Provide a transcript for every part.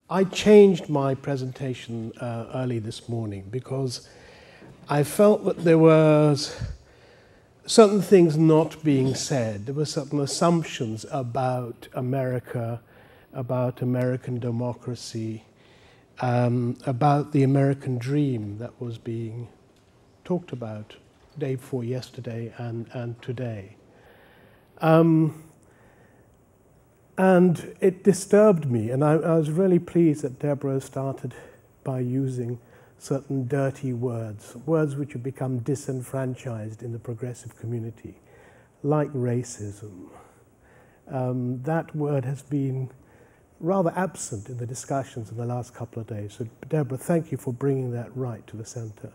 I changed my presentation early this morning because I felt that there was certain things not being said. There were certain assumptions about America, about American democracy, about the American dream that was being talked about day before yesterday and today. And it disturbed me, and I was really pleased that Deborah started by using certain dirty words, words which have become disenfranchised in the progressive community, like racism. That word has been rather absent in the discussions in the last couple of days. So, Deborah, thank you for bringing that right to the center.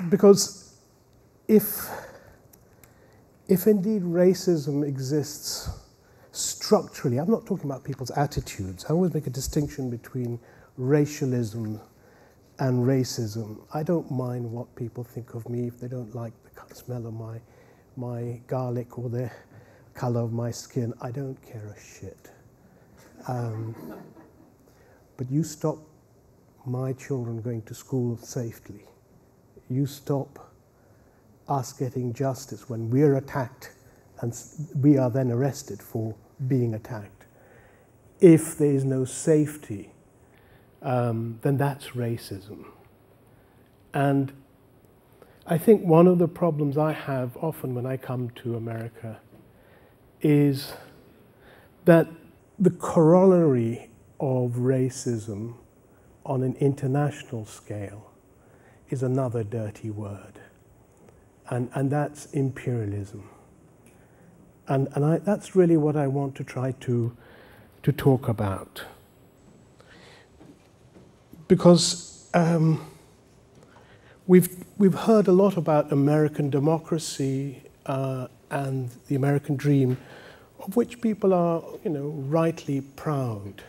Because if indeed racism exists structurally, I'm not talking about people's attitudes. I always make a distinction between racialism and racism. I don't mind what people think of me if they don't like the smell of my garlic or the color of my skin. I don't care a shit. But you stop my children going to school safely. You stop us getting justice when we're attacked and we are then arrested for being attacked. If there is no safety, then that's racism. And I think one of the problems I have often when I come to America is that the corollary of racism on an international scale is another dirty word. And that's imperialism. And that's really what I want to try to talk about. Because we've heard a lot about American democracy and the American dream, of which people are, rightly proud.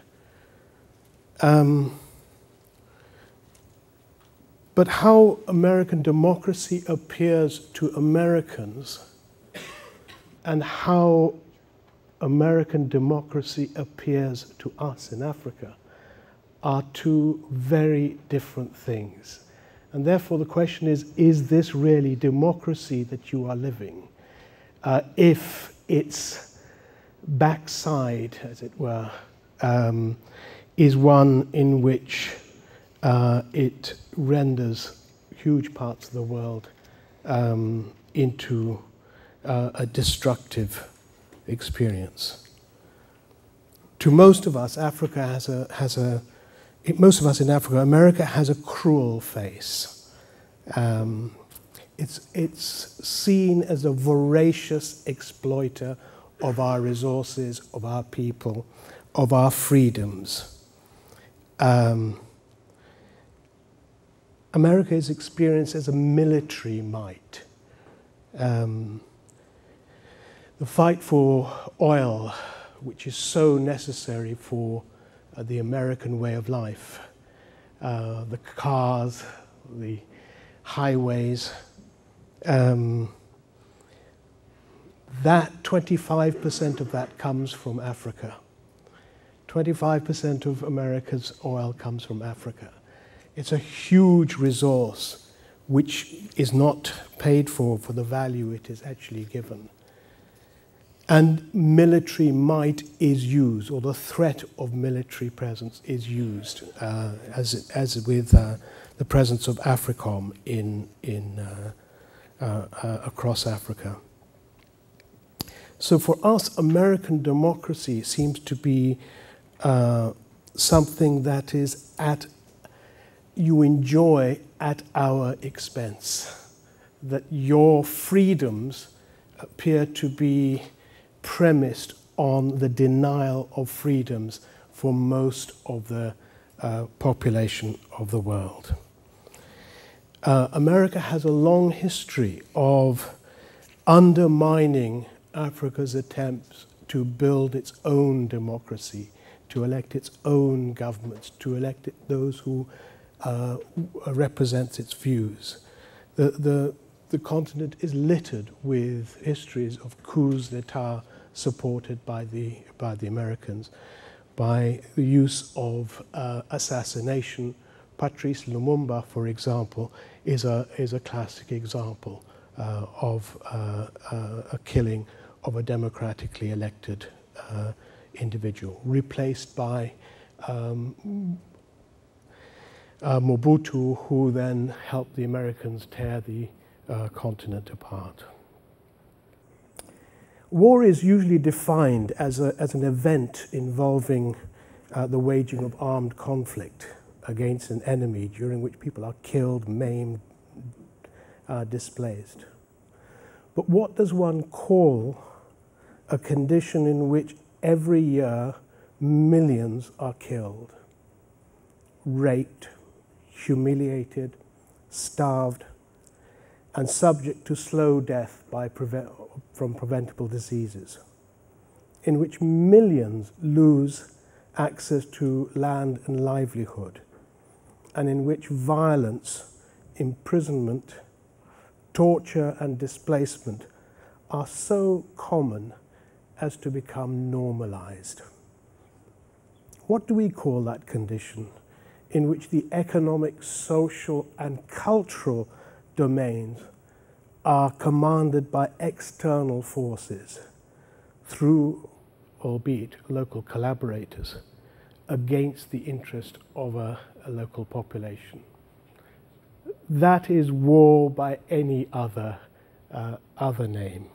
But how American democracy appears to Americans and how American democracy appears to us in Africa are two very different things. And therefore the question is this really democracy that you are living? If its backside, as it were, is one in which it renders huge parts of the world into a destructive experience. To most of us, most of us in Africa, America has a cruel face. It's seen as a voracious exploiter of our resources, of our people, of our freedoms. America is experienced as a military might. The fight for oil, which is so necessary for the American way of life, the cars, the highways, that 25% of that comes from Africa. 25% of America's oil comes from Africa. It's a huge resource which is not paid for the value it is actually given. And military might is used, or the threat of military presence is used, as with the presence of AFRICOM across Africa. So for us, American democracy seems to be something that is you enjoy at our expense, that your freedoms appear to be premised on the denial of freedoms for most of the population of the world. America has a long history of undermining Africa's attempts to build its own democracy, to elect its own governments, to elect those who represent its views. The the continent is littered with histories of coups d'etat supported by the Americans, by the use of assassination. Patrice Lumumba, for example, is a classic example of a killing of a democratically elected individual, replaced by Mobutu, who then helped the Americans tear the continent apart. War is usually defined as an event involving the waging of armed conflict against an enemy, during which people are killed, maimed, displaced. But what does one call a condition in which every year millions are killed, raped, humiliated, starved, and subject to slow death from preventable diseases, in which millions lose access to land and livelihood, and in which violence, imprisonment, torture, and displacement are so common as to become normalized? What do we call that condition in which the economic, social, and cultural domains are commanded by external forces through, albeit local collaborators, against the interest of a local population? That is war by any other name.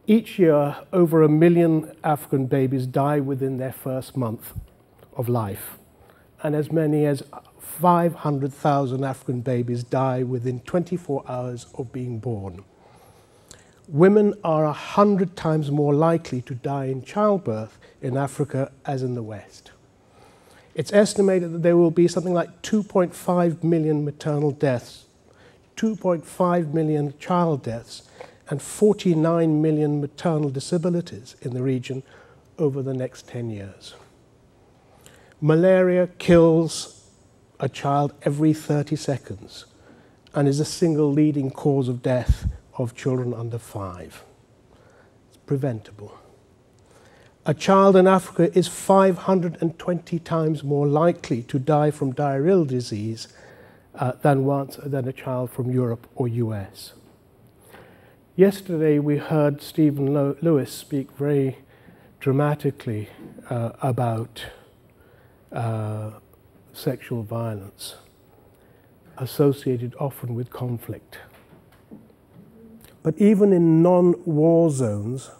Each year, over 1 million African babies die within their first month of life, and as many as 500,000 African babies die within 24 hours of being born. Women are 100 times more likely to die in childbirth in Africa as in the West. It's estimated that there will be something like 2.5 million maternal deaths, 2.5 million child deaths, and 49 million maternal disabilities in the region over the next 10 years. Malaria kills a child every 30 seconds and is the single leading cause of death of children under 5. It's preventable. A child in Africa is 520 times more likely to die from diarrheal disease than a child from Europe or US. Yesterday we heard Stephen Lewis speak very dramatically about sexual violence associated often with conflict. But even in non-war zones,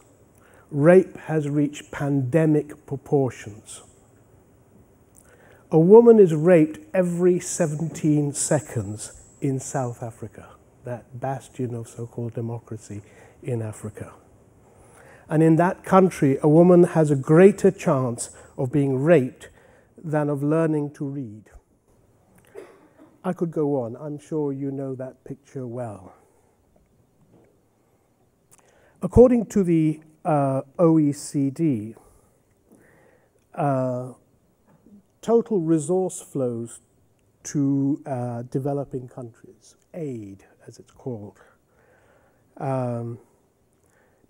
rape has reached pandemic proportions. A woman is raped every 17 seconds in South Africa, that bastion of so-called democracy in Africa. And in that country, a woman has a greater chance of being raped than of learning to read. I could go on. I'm sure you know that picture well. According to the OECD, total resource flows to developing countries, aid as it's called,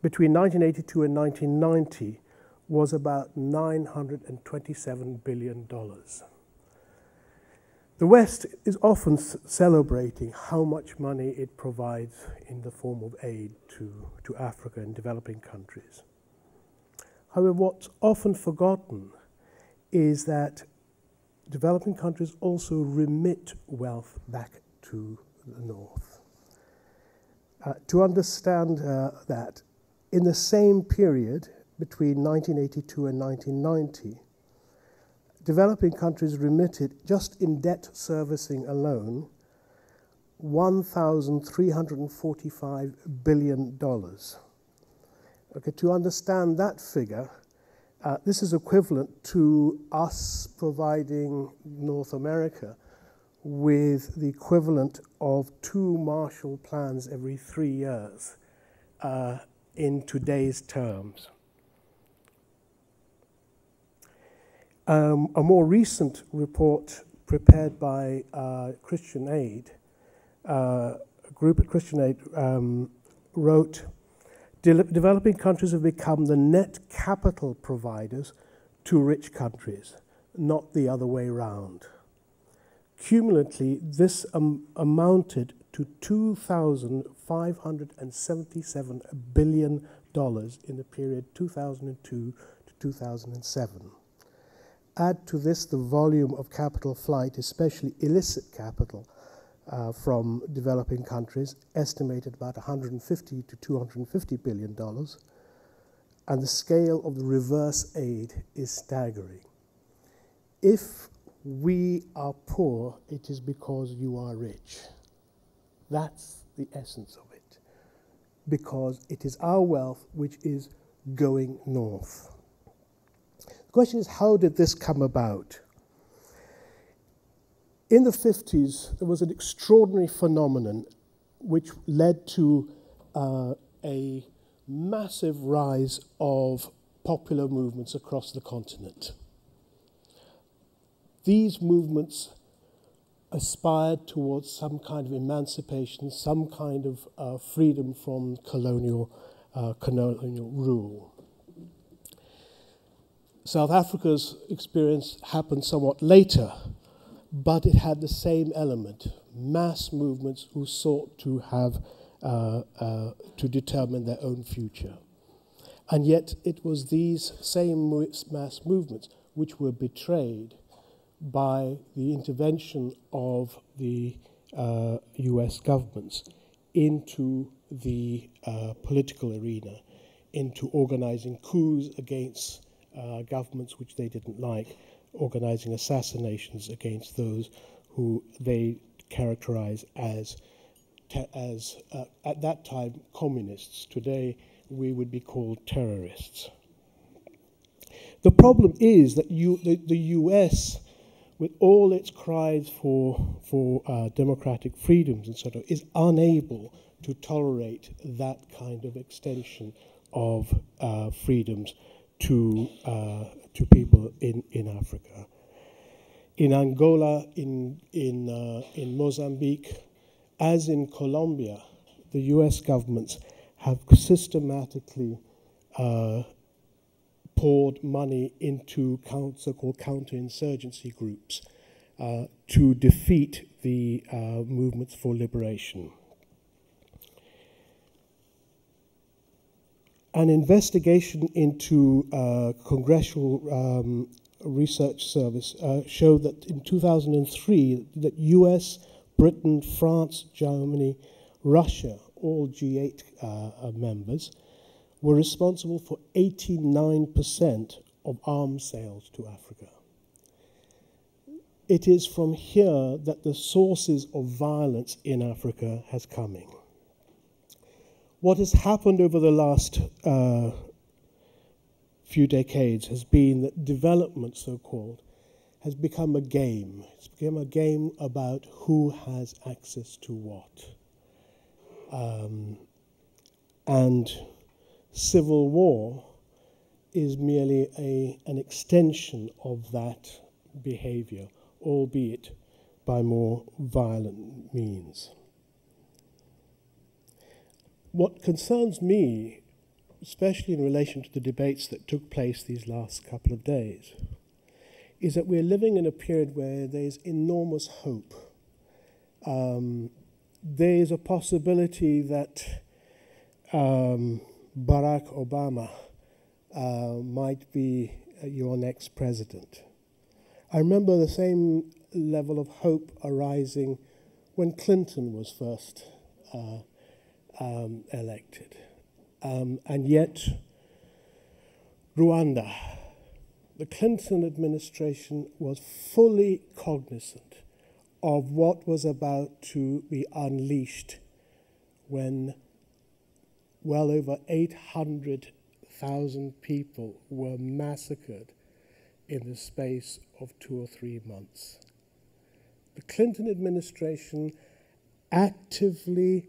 between 1982 and 1990 was about $927 billion. The West is often celebrating how much money it provides in the form of aid to Africa and developing countries. However, what's often forgotten is that developing countries also remit wealth back to the North. To understand that, in the same period between 1982 and 1990, developing countries remitted, just in debt servicing alone, $1,345 billion. Okay, to understand that figure, this is equivalent to us providing North America with the equivalent of 2 Marshall Plans every 3 years in today's terms. A more recent report prepared by Christian Aid, a group at Christian Aid wrote, developing countries have become the net capital providers to rich countries, not the other way round. Cumulatively, this amounted to $2,577 billion in the period 2002 to 2007. Add to this the volume of capital flight, especially illicit capital, from developing countries, estimated about $150 to $250 billion, and the scale of the reverse aid is staggering. If we are poor, it is because you are rich. That's the essence of it, because it is our wealth which is going north. The question is, how did this come about? In the 50s, there was an extraordinary phenomenon which led to a massive rise of popular movements across the continent. These movements aspired towards some kind of emancipation, some kind of freedom from colonial rule. South Africa's experience happened somewhat later, but it had the same element: mass movements who sought to have to determine their own future. And yet it was these same mass movements which were betrayed by the intervention of the US governments into the political arena, into organizing coups against governments which they didn't like, organizing assassinations against those who they characterize as at that time, communists. Today, we would be called terrorists. The problem is that the US, with all its cries for democratic freedoms and sort of, is unable to tolerate that kind of extension of freedoms to people in Africa. In Angola, in Mozambique, as in Colombia, the US governments have systematically poured money into so-called counterinsurgency groups to defeat the movements for liberation. An investigation into Congressional Research Service showed that in 2003, that US, Britain, France, Germany, Russia, all G8 members, were responsible for 89% of arms sales to Africa. It is from here that the sources of violence in Africa has coming. What has happened over the last few decades has been that development, so-called, has become a game. It's become a game about who has access to what. And civil war is merely an extension of that behavior, albeit by more violent means. What concerns me, especially in relation to the debates that took place these last couple of days, is that we're living in a period where there's enormous hope. There is a possibility that Barack Obama might be your next president. I remember the same level of hope arising when Clinton was first elected. And yet, Rwanda, the Clinton administration was fully cognizant of what was about to be unleashed when well over 800,000 people were massacred in the space of 2 or 3 months. The Clinton administration actively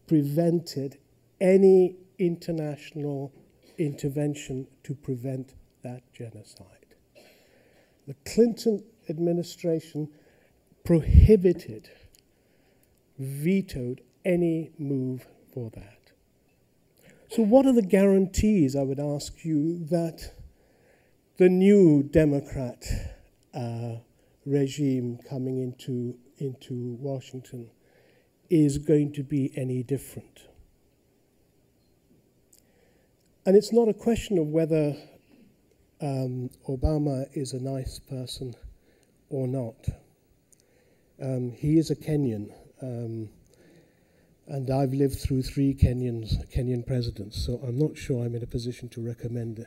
prevented any international intervention to prevent that genocide. The Clinton administration prohibited, vetoed any move for that. So what are the guarantees, I would ask you, that the new Democrat regime coming into Washington is going to be any different? And it's not a question of whether Obama is a nice person or not. He is a Kenyan. And I've lived through 3 Kenyan presidents, so I'm not sure I'm in a position to recommend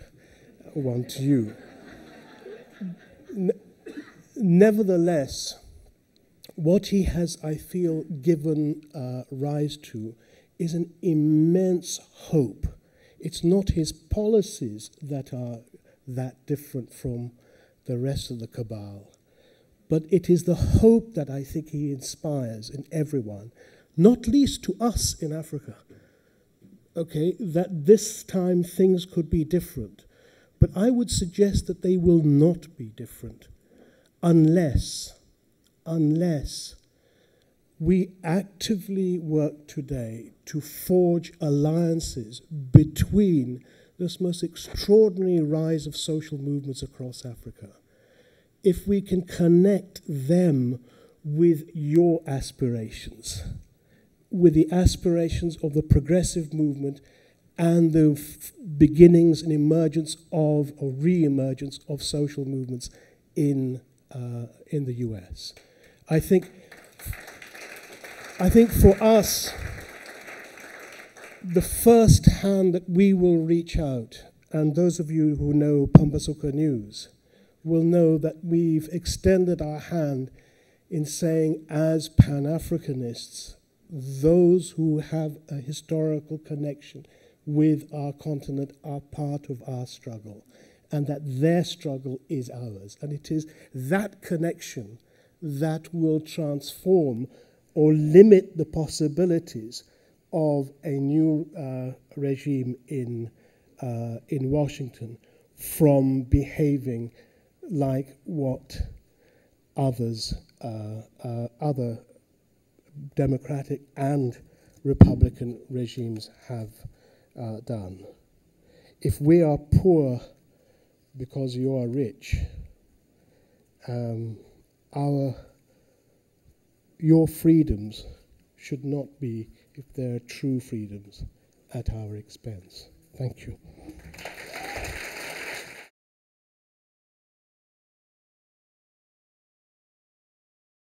one to you. Nevertheless, what he has, I feel, given rise to is an immense hope. It's not his policies that are that different from the rest of the cabal, but it is the hope that I think he inspires in everyone, not least to us in Africa, okay, that this time things could be different. But I would suggest that they will not be different unless we actively work today to forge alliances between this most extraordinary rise of social movements across Africa. If we can connect them with your aspirations, with the aspirations of the progressive movement and the beginnings and emergence of, or re-emergence of social movements in the US. I think for us, the first hand that we will reach out, and those of you who know Pambasuka News will know that we've extended our hand in saying, as Pan-Africanists, those who have a historical connection with our continent are part of our struggle, and that their struggle is ours. And it is that connection that will transform or limit the possibilities of a new regime in Washington from behaving like what others, other democratic and Republican regimes have done. If we are poor because you are rich, your freedoms should not be, if they're true freedoms, at our expense. Thank you.